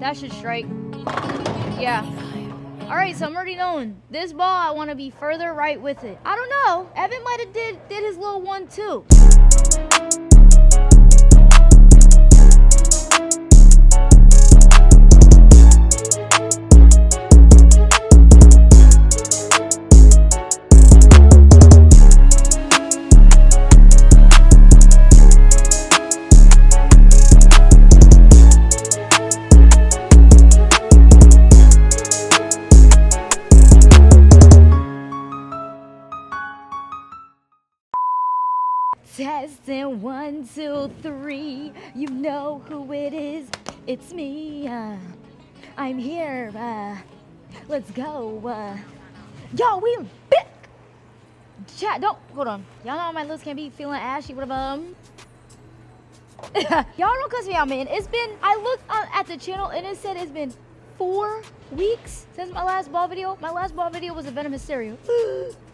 That should strike. Yeah. All right, so I'm already knowing this ball. I want to be further right with it. I don't know. Evan might have did his little one too. Testing 1, 2, 3. You know who it is. It's me. I'm here. Let's go. Yo, we back. Chat, don't hold on. Y'all know my lips can't be feeling ashy. What about y'all don't cuss me out, man. It's been. I looked at the channel and it said it's been 4 weeks since my last ball video. My last ball video was a Venom Hysteria.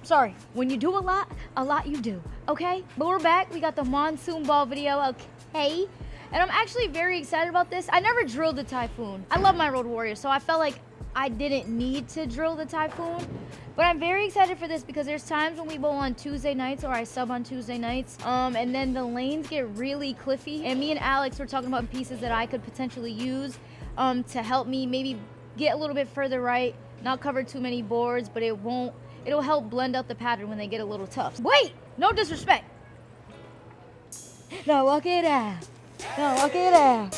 Sorry. When you do a lot you do. Okay? But we're back. We got the Monsoon ball video. Okay? And I'm actually very excited about this. I never drilled the Typhoon. I love my Road Warrior, so I felt like I didn't need to drill the Typhoon. But I'm very excited for this because there's times when we bowl on Tuesday nights or I sub on Tuesday nights. And then the lanes get really cliffy. And me and Alex were talking about pieces that I could potentially use to help me maybe get a little bit further right, not cover too many boards, but it'll help blend out the pattern when they get a little tough. Wait, no disrespect. Now walk it out. Now walk it out.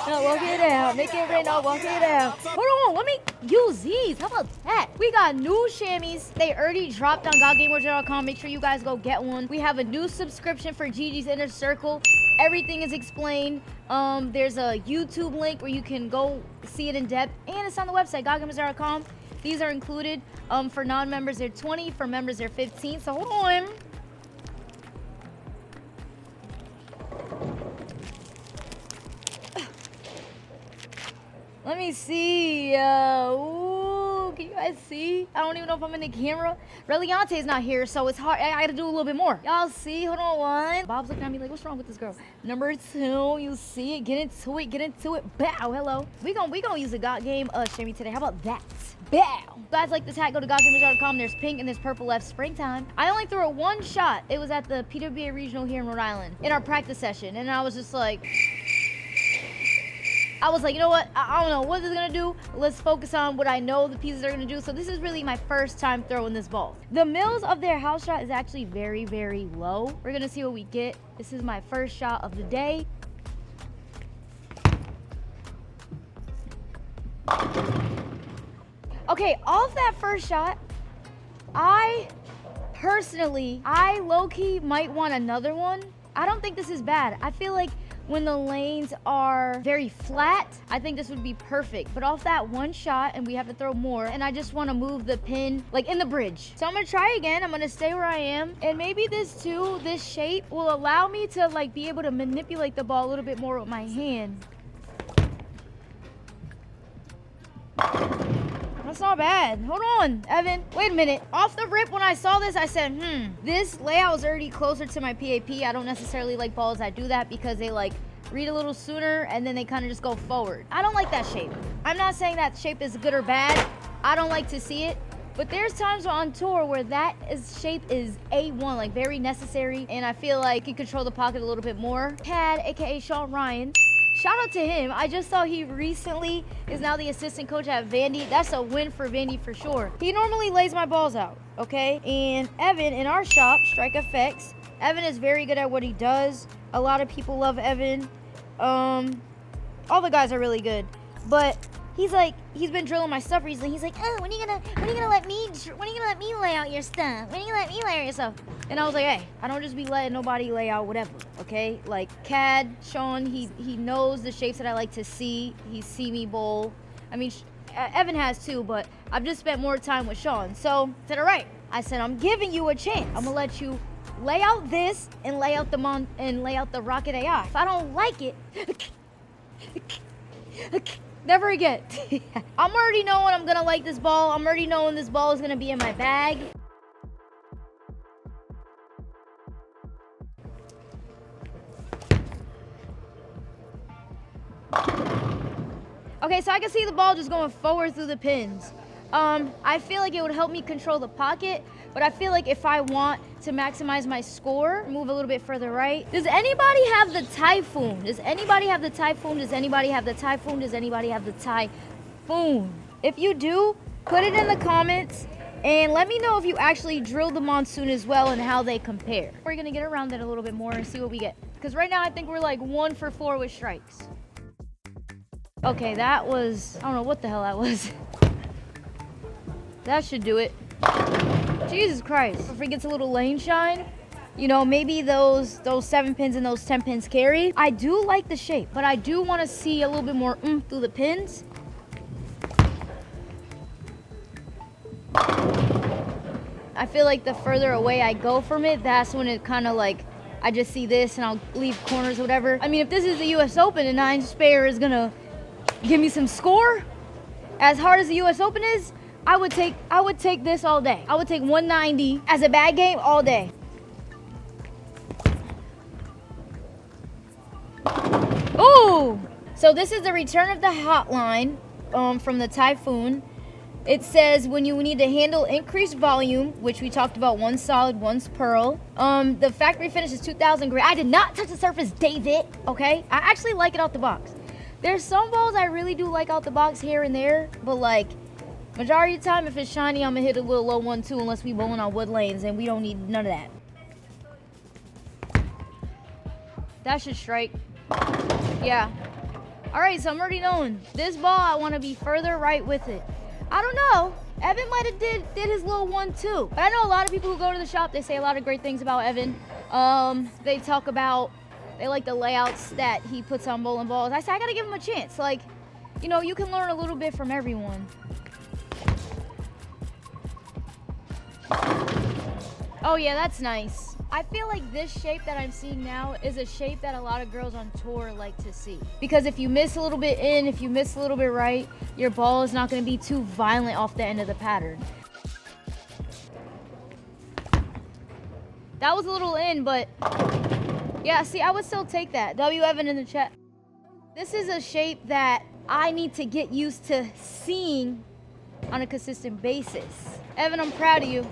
Now walk it out. Make it rain. Now walk it out. Hold on, let me use these. How about that? We got new chamois. They already dropped on GodGameWorld.com. Make sure you guys go get one. We have a new subscription for Gigi's Inner Circle. Everything is explained. There's a YouTube link where you can go see it in depth, and it's on the website, GodGameWorld.com. These are included. For non-members, they're 20. For members, they're 15. So hold on. Let me see. Ooh, can you guys see? I don't even know if I'm in the camera. Reliante's not here, so it's hard. I gotta do a little bit more. Y'all see? Hold on, one. Bob's looking at me like, what's wrong with this girl? Number 2, you see it. Get into it. Get into it. Bow. Hello. We gonna use a God Game chamois today. How about that? Bow. Guys like this hat, go to GodGameWorld.com. There's pink and there's purple left. Springtime. I only threw it 1 shot. It was at the PWA Regional here in Rhode Island in our practice session, and I was just like, you know what? I don't know what this is gonna do. Let's focus on what I know the pieces are gonna do. So this is really my first time throwing this ball. The mills of their house shot is actually very, very low. We're gonna see what we get. This is my first shot of the day. Okay, off that first shot, I low-key might want another one. I don't think this is bad. I feel like when the lanes are very flat, I think this would be perfect. But off that 1 shot, and we have to throw more, and I just want to move the pin like in the bridge. So I'm gonna try again. I'm gonna stay where I am, and maybe this shape will allow me to like be able to manipulate the ball a little bit more with my hand. That's not bad. Hold on, Evan. Wait a minute. Off the rip, when I saw this, I said, this layout is already closer to my PAP. I don't necessarily like balls that do that because they like read a little sooner and then they kind of just go forward. I don't like that shape. I'm not saying that shape is good or bad. I don't like to see it. But there's times on tour where shape is A1, like very necessary. And I feel like he control the pocket a little bit more. Cad, aka Sean Ryan. Shout out to him. I just saw he recently is now the assistant coach at Vandy. That's a win for Vandy for sure. He normally lays my balls out, okay? And Evan in our shop, Strike Effects, Evan is very good at what he does. A lot of people love Evan. All the guys are really good. But he's been drilling my stuff recently. He's like, oh, when are you gonna let me lay out your stuff? When are you gonna let me lay out your stuff? And I was like, hey, I don't just be letting nobody lay out whatever, okay? Like Cad, Sean, he knows the shapes that I like to see. He's seen me bowl. I mean, Evan has too, but I've just spent more time with Sean. So I said, all right. I said, I'm giving you a chance. I'm gonna let you lay out this and lay out the Rocket AI. If I don't like it, never again. I'm already knowing I'm gonna like this ball. I'm already knowing this ball is gonna be in my bag. Okay, so I can see the ball just going forward through the pins. I feel like it would help me control the pocket, but I feel like if I want to maximize my score, move a little bit further right. Does anybody have the Typhoon? Does anybody have the Typhoon? Does anybody have the Typhoon? Does anybody have the Typhoon? If you do, put it in the comments and let me know if you actually drilled the Monsoon as well and how they compare. We're gonna get around it a little bit more and see what we get. Because right now I think we're like 1 for 4 with strikes. Okay, that was, I don't know what the hell that was. That should do it. Jesus Christ. If it gets a little lane shine, you know, maybe those 7 pins and those 10 pins carry. I do like the shape, but I do want to see a little bit more oomph through the pins. I feel like the further away I go from it, that's when it kind of like, I just see this and I'll leave corners or whatever. I mean, if this is the US Open and 9 spare is gonna give me some score, as hard as the US Open is, I would take this all day. I would take 190 as a bad game all day. Ooh! So this is the return of the hotline from the Typhoon. It says when you need to handle increased volume, which we talked about, 1 solid, 1's pearl. The factory finish is 2000 grit. I did not touch the surface, David, okay? I actually like it out the box. There's some balls I really do like out the box here and there, but like, majority of the time, if it's shiny, I'm gonna hit a little low 1-2 unless we bowling on wood lanes, and we don't need none of that. That should strike. Yeah. All right, so I'm already knowing. This ball, I wanna be further right with it. I don't know. Evan might have did his little 1-2. But I know a lot of people who go to the shop, they say a lot of great things about Evan. They talk about, they like the layouts that he puts on bowling balls. I say, I gotta give him a chance. Like, you know, you can learn a little bit from everyone. Oh yeah, that's nice. I feel like this shape that I'm seeing now is a shape that a lot of girls on tour like to see. Because if you miss a little bit in, if you miss a little bit right, your ball is not gonna be too violent off the end of the pattern. That was a little in, but yeah, see, I would still take that. W. Evan in the chat. This is a shape that I need to get used to seeing on a consistent basis. Evan, I'm proud of you.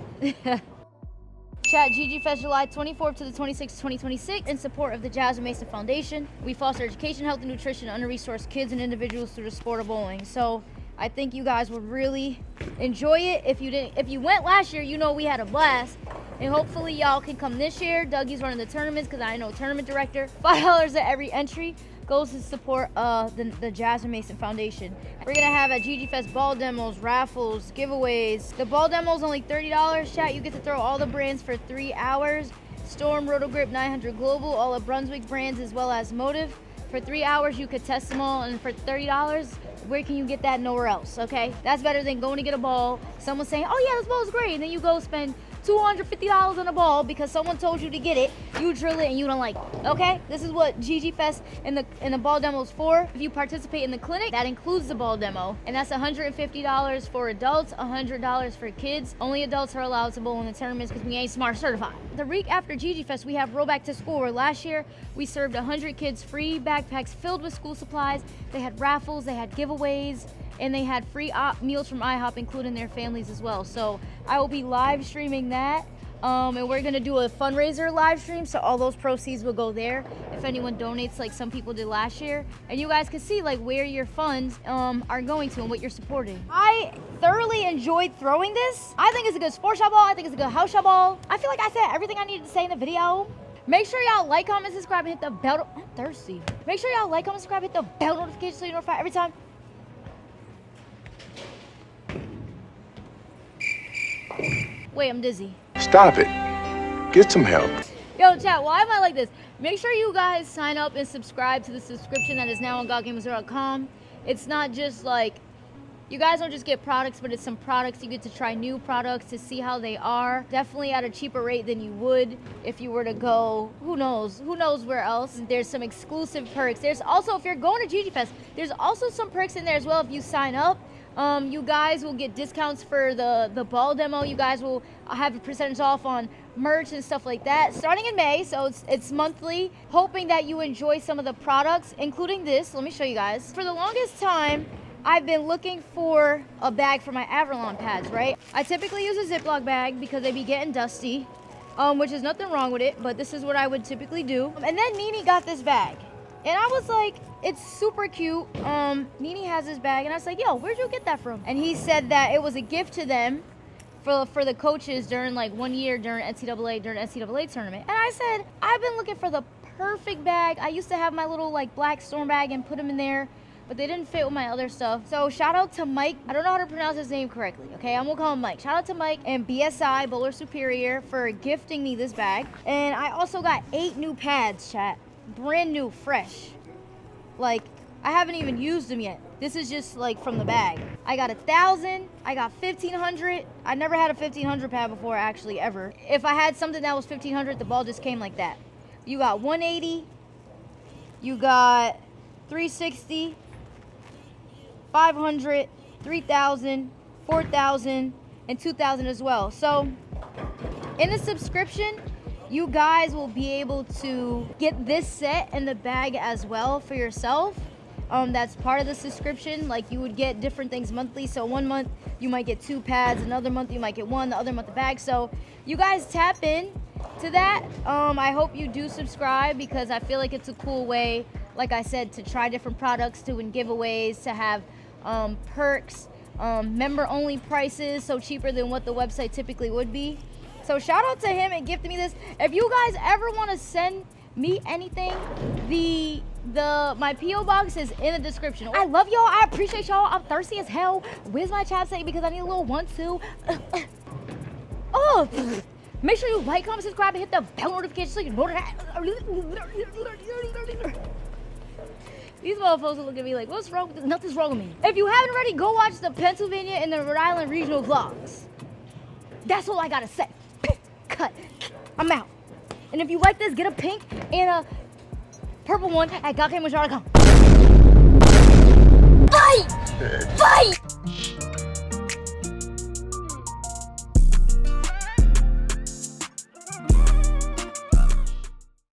Chat, GG Fest July 24th to the 26th, 2026 in support of the Gazmine Foundation. We foster education, health, and nutrition to under-resourced kids and individuals through the sport of bowling. So I think you guys would really enjoy it. If you went last year, you know we had a blast. And hopefully y'all can come this year. Dougie's running the tournaments because I know tournament director. $5 at every entry goes to support the Gazmine Foundation. We're gonna have at GG Fest ball demos, raffles, giveaways. The ball demo is only $30. Chat, you get to throw all the brands for 3 hours. Storm, Rotogrip, 900 Global, all of Brunswick brands as well as Motive. For 3 hours, you could test them all, and for $30, where can you get that? Nowhere else, okay? That's better than going to get a ball, someone saying, oh yeah, this ball is great, and then you go spend $250 on a ball because someone told you to get it, you drill it and you don't like it, okay? This is what GG Fest and the ball demo is for. If you participate in the clinic, that includes the ball demo, and that's $150 for adults, $100 for kids. Only adults are allowed to bowl in the tournaments because we ain't smart certified. The week after GG Fest, we have Roll Back to School, where last year we served 100 kids free backpacks filled with school supplies. They had raffles, they had giveaways, and they had free meals from IHOP, including their families as well. So I will be live streaming that, and we're gonna do a fundraiser live stream, so all those proceeds will go there if anyone donates like some people did last year, and you guys can see like where your funds are going to and what you're supporting. I thoroughly enjoyed throwing this. I think it's a good sports shot ball. I think it's a good house shot ball. I feel like I said everything I needed to say in the video. Make sure y'all like, comment, subscribe, and hit the bell. I'm thirsty. Make sure y'all like, comment, subscribe, hit the bell notification so you're notified every time. Wait, I'm dizzy. Stop it. Get some help. Yo, chat, why am I like this? Make sure you guys sign up and subscribe to the subscription that is now on GodGamersZero.com. It's not just like, you guys don't just get products, but it's some products. You get to try new products to see how they are. Definitely at a cheaper rate than you would if you were to go, who knows where else. There's some exclusive perks. There's also, if you're going to GG Fest, there's also some perks in there as well if you sign up. You guys will get discounts for the ball demo. You guys will have a percentage off on merch and stuff like that starting in May, so it's monthly. Hoping that you enjoy some of the products, including this. Let me show you guys. For the longest time, I've been looking for a bag for my Avalon pads, right? I typically use a Ziploc bag because they be getting dusty, which is nothing wrong with it, but this is what I would typically do. And then Nene got this bag. And I was like, it's super cute. Nene has this bag, and I was like, yo, where'd you get that from? And he said that it was a gift to them for the coaches during like 1 year during NCAA tournament. And I said, I've been looking for the perfect bag. I used to have my little like black storm bag and put them in there, but they didn't fit with my other stuff. So shout out to Mike. I don't know how to pronounce his name correctly, okay? I'm gonna call him Mike. Shout out to Mike and BSI, Bowler Superior, for gifting me this bag. And I also got 8 new pads, chat. Brand new, fresh. Like, I haven't even used them yet. This is just like from the bag. I got 1,000, I got 1,500. I never had a 1,500 pad before, actually, ever. If I had something that was 1,500, the ball just came like that. You got 180, you got 360, 500, 3,000, 4,000, and 2,000 as well. So in the subscription, you guys will be able to get this set in the bag as well for yourself. That's part of the subscription. Like, you would get different things monthly. So 1 month you might get 2 pads, another month you might get 1, the other month the bag. So you guys tap in to that. I hope you do subscribe, because I feel like it's a cool way, like I said, to try different products, to win giveaways, to have perks, member only prices, so cheaper than what the website typically would be. So shout out to him and gifting me this. If you guys ever want to send me anything, my P.O. box is in the description. I love y'all. I appreciate y'all. I'm thirsty as hell. Where's my chapstick? Because I need a little 1, 2. Oh, make sure you like, comment, subscribe, and hit the bell notification so you know that. These motherfuckers will look at me like, what's wrong with this? Nothing's wrong with me. If you haven't already, go watch the Pennsylvania and the Rhode Island regional vlogs. That's all I gotta say. Cut. I'm out. And if you like this, get a pink and a purple one at GodKMajor.com. Fight! Fight!